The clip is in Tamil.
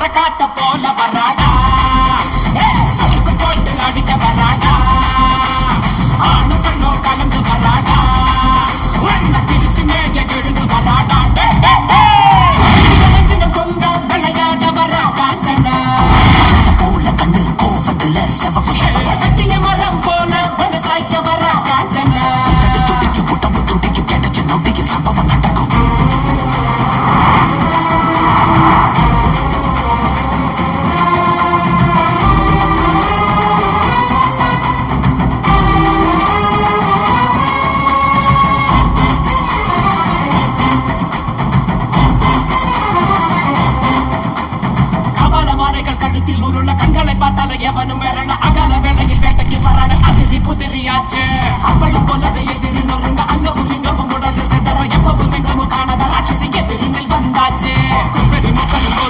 சுடுற காத்த போல வராடா, சதுக்கு போட்டு அடிக்க வராடா, ஆணு பெண்ணும் கலந்து வராடா, வண்ண பிரிச்சு மேய விழுந்து வராடா. கொங்க விளையாட வரா காஞ்சனா போல கண்ணு கோவத்துல செவப்பு கட்டிய மரம் போல விவசாய்க்க வரா காஞ்சனா. உடம்பு துடிக்கும் கிடைச்ச நொடியில் சம்பவம் நடக்கும். கழுத்தில் உருள கண்களை பார்த்தால எவனும் மிரள அகல வேளையில் வேட்டைக்கு வரான அதிரி புதிரியாச்சு. அவளும் போலவே எதிரி நொறுங்க அங்கவும் இங்கவும் உடல் செதற எப்பவும் எங்கவும் காணாத ராட்சசி எதிரினில் வந்தாச்சு.